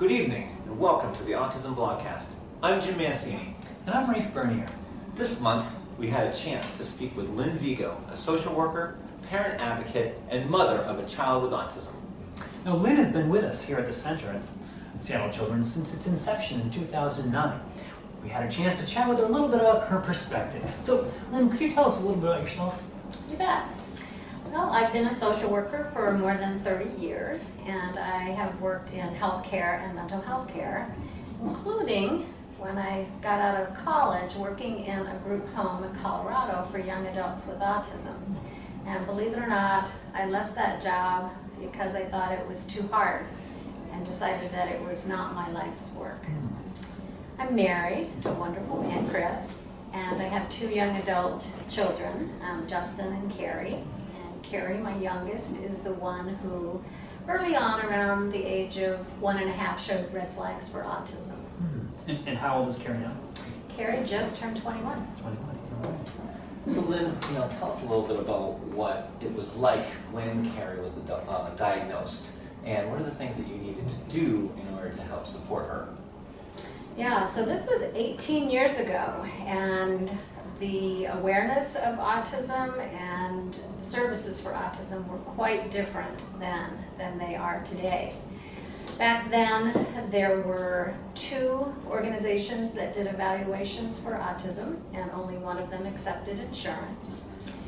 Good evening, and welcome to the Autism Blogcast. I'm Jim Mancini. And I'm Rafe Bernier. This month, we had a chance to speak with Lynn Vigo, a social worker, parent advocate, and mother of a child with autism. Now, Lynn has been with us here at the Center at Seattle Children's since its inception in 2009. We had a chance to chat with her a little bit about her perspective. So, Lynn, could you tell us a little bit about yourself? You bet. Well, I've been a social worker for more than 30 years, and I have worked in healthcare and mental health care, including when I got out of college working in a group home in Colorado for young adults with autism. And believe it or not, I left that job because I thought it was too hard and decided that it was not my life's work. I'm married to a wonderful man, Chris, and I have two young adult children, Justin and Carrie. Carrie, my youngest, is the one who early on, around the age of 1.5, showed red flags for autism. And how old is Carrie now? Carrie just turned 21. 21. All right. So Lynn, tell us a little bit about what it was like when Carrie was diagnosed, and what are the things that you needed to do in order to help support her? Yeah, so this was 18 years ago, and the awareness of autism and the services for autism were quite different than they are today. Back then, there were 2 organizations that did evaluations for autism, and only one of them accepted insurance.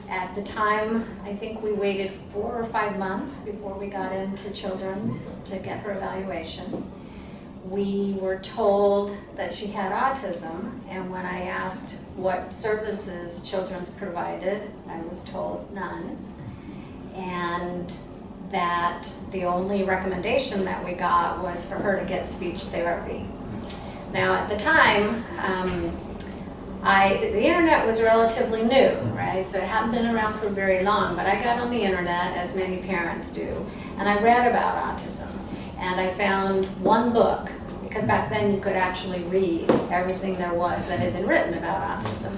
At the time, I think we waited 4 or 5 months before we got into Children's to get her evaluation. We were told that she had autism, and when I asked what services Children's provided, I was told none, and that the only recommendation that we got was for her to get speech therapy. Now at the time, the internet was relatively new, right? So it hadn't been around for very long, but I got on the internet, as many parents do, and I read about autism. And I found one book, because back then you could actually read everything there was that had been written about autism.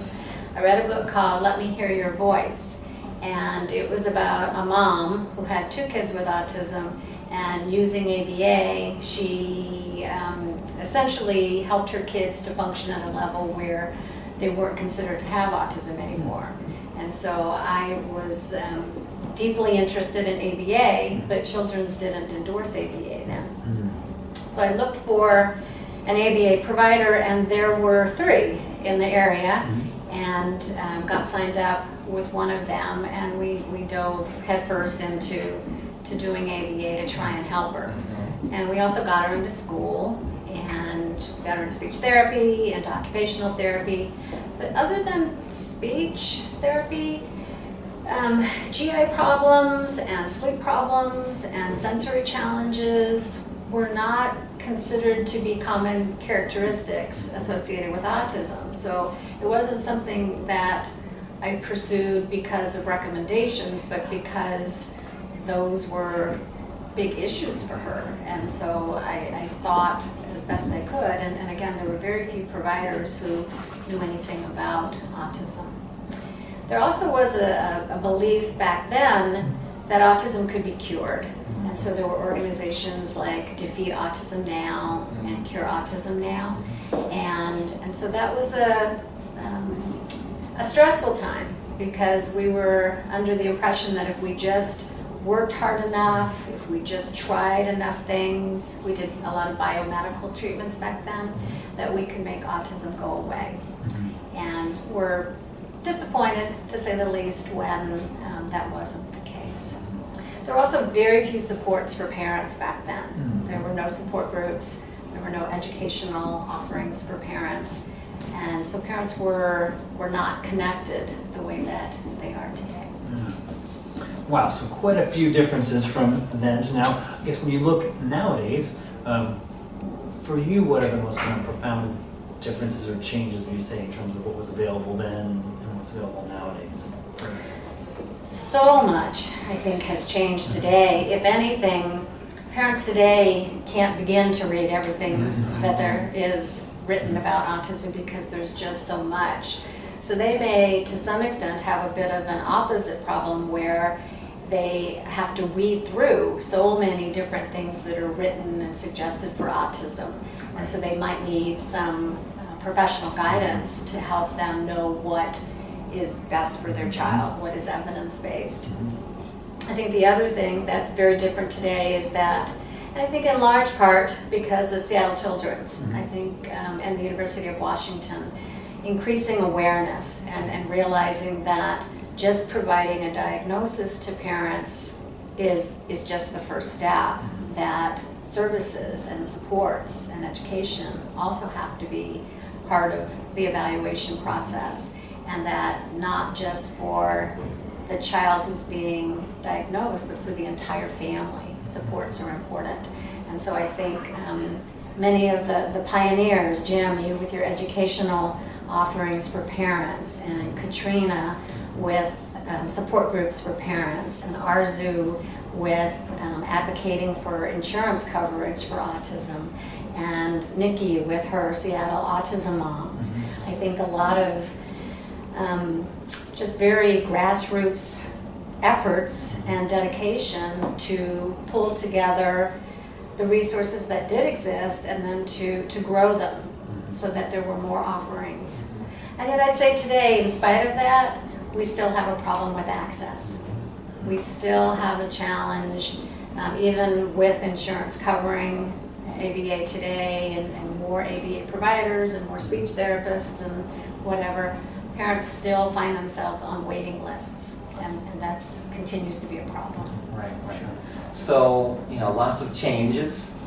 I read a book called Let Me Hear Your Voice, and it was about a mom who had 2 kids with autism, and using ABA, she essentially helped her kids to function at a level where they weren't considered to have autism anymore. And so I was deeply interested in ABA, but Children's didn't endorse ABA then. So I looked for an ABA provider, and there were 3 in the area, and got signed up with one of them, and we dove headfirst into doing ABA to try and help her. And we also got her into school, and got her into speech therapy and occupational therapy. But other than speech therapy, GI problems and sleep problems and sensory challenges were not considered to be common characteristics associated with autism. So it wasn't something that I pursued because of recommendations, but because those were big issues for her. And so I sought as best I could, and again, there were very few providers who knew anything about autism. There also was a belief back then that autism could be cured. And so there were organizations like Defeat Autism Now and Cure Autism Now. And so that was a stressful time, because we were under the impression that if we just worked hard enough, if we just tried enough things, we did a lot of biomedical treatments back then, that we could make autism go away. And we're disappointed, to say the least, when that wasn't the case. There were also very few supports for parents back then. There were no support groups, there were no educational offerings for parents, and so parents were not connected the way that they are today. Wow, so quite a few differences from then to now. I guess when you look nowadays, for you, what are the most kind of profound differences or changes, would you say, in terms of what was available then and what's available nowadays? So much, I think, has changed today. If anything, parents today can't begin to read everything that there is written about autism, because there's just so much. So they may, to some extent, have a bit of an opposite problem where they have to weed through so many different things that are written and suggested for autism. And so they might need some professional guidance to help them know what is best for their child, what is evidence-based. I think the other thing that's very different today is that, and I think in large part because of Seattle Children's, I think, and the University of Washington, increasing awareness and realizing that just providing a diagnosis to parents is just the first step, that services and supports and education also have to be part of the evaluation process, and that not just for the child who's being diagnosed, but for the entire family. Supports are important. And so I think many of the pioneers, Jim, you with your educational offerings for parents, and Katrina with support groups for parents, and Arzu with advocating for insurance coverage for autism, and Nikki with her Seattle Autism Moms. I think a lot of just very grassroots efforts and dedication to pull together the resources that did exist and then to grow them so that there were more offerings. And yet I'd say today, in spite of that, we still have a problem with access. We still have a challenge, even with insurance covering ABA today and more ABA providers and more speech therapists and whatever, parents still find themselves on waiting lists, and that continues to be a problem. Right. So, lots of changes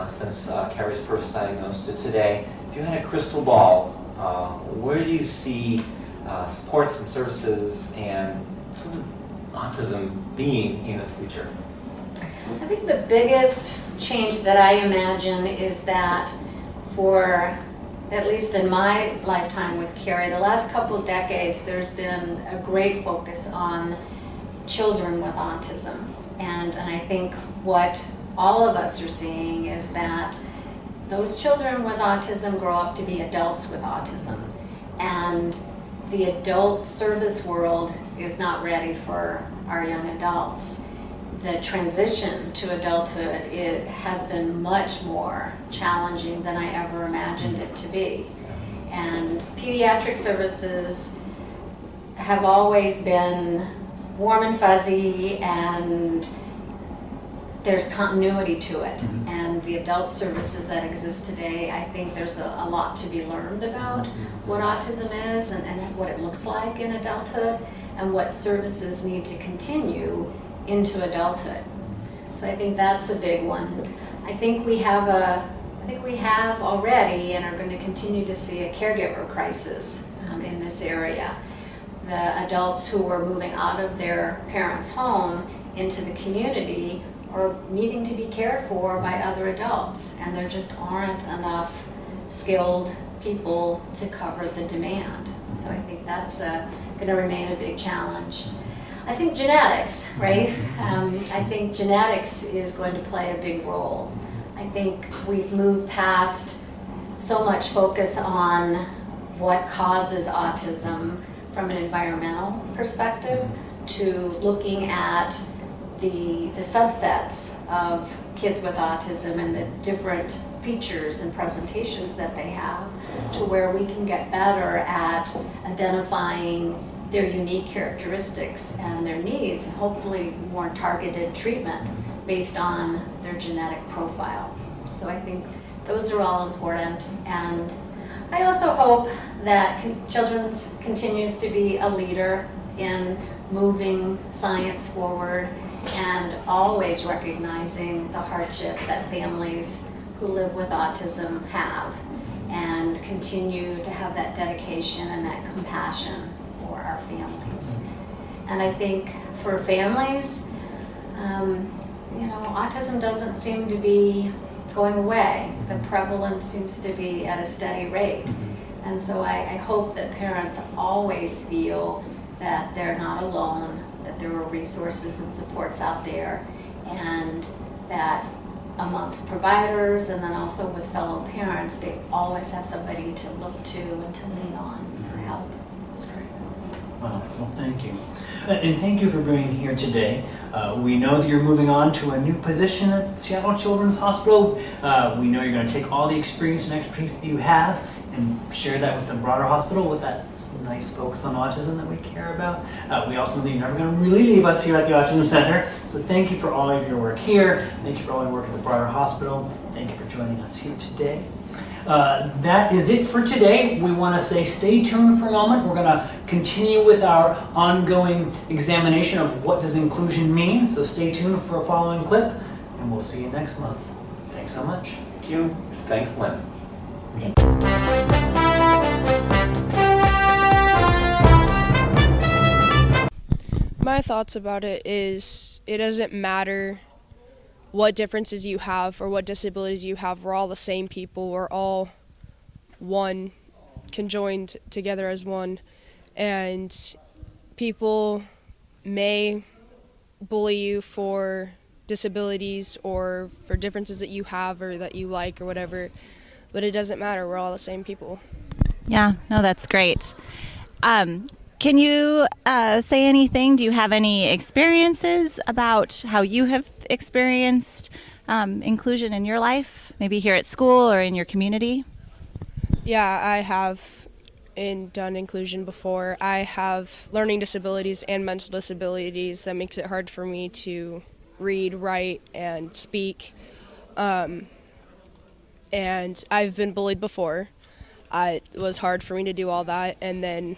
since Carrie's first diagnosed to today. If you had a crystal ball, where do you see supports and services and sort of autism being in the future? I think the biggest change that I imagine is that for, at least in my lifetime with Carrie, the last couple of decades, there's been a great focus on children with autism. And I think what all of us are seeing is that those children with autism grow up to be adults with autism. And the adult service world is not ready for our young adults. The transition to adulthood, it has been much more challenging than I ever imagined it to be. And pediatric services have always been warm and fuzzy, and there's continuity to it. And the adult services that exist today, I think there's a lot to be learned about what autism is and what it looks like in adulthood, and what services need to continue into adulthood. So I think that's a big one. I think we have already and are going to continue to see a caregiver crisis in this area. The adults who are moving out of their parents' home into the community are needing to be cared for by other adults, and there just aren't enough skilled people to cover the demand. So I think that's going to remain a big challenge. I think genetics, right? I think genetics is going to play a big role. I think we've moved past so much focus on what causes autism from an environmental perspective to looking at the subsets of kids with autism and the different features and presentations that they have, to where we can get better at identifying their unique characteristics and their needs, and hopefully more targeted treatment based on their genetic profile. So I think those are all important, and I also hope that Children's continues to be a leader in moving science forward and always recognizing the hardship that families who live with autism have, and continue to have that dedication and that compassion for our families. And I think for families, autism doesn't seem to be going away. The prevalence seems to be at a steady rate. And so I hope that parents always feel that they're not alone, that there are resources and supports out there, and that amongst providers and then also with fellow parents, they always have somebody to look to and to lean on for help. That's great. Well, thank you. And thank you for being here today. We know that you're moving on to a new position at Seattle Children's Hospital. We know you're going to take all the experience and expertise that you have and share that with the broader hospital with that nice focus on autism that we care about. We also know that you're never going to really leave us here at the Autism Center. So thank you for all of your work here. Thank you for all your work at the broader hospital. Thank you for joining us here today. That is it for today. We want to say stay tuned for a moment. We're going to continue with our ongoing examination of what does inclusion mean. So stay tuned for a following clip, and we'll see you next month. Thanks so much. Thank you. Thanks, Lynn. My thoughts about it is it doesn't matter what differences you have or what disabilities you have. We're all the same people. We're all one, conjoined together as one. And people may bully you for disabilities or for differences that you have or that you like or whatever, but it doesn't matter. We're all the same people. Yeah, no, that's great. Can you say anything? Do you have any experiences about how you have experienced inclusion in your life, maybe here at school or in your community? Yeah, I have done inclusion before. I have learning disabilities and mental disabilities that makes it hard for me to read, write, and speak. And I've been bullied before. It was hard for me to do all that and then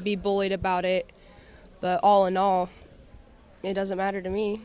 be bullied about it. But all in all, it doesn't matter to me.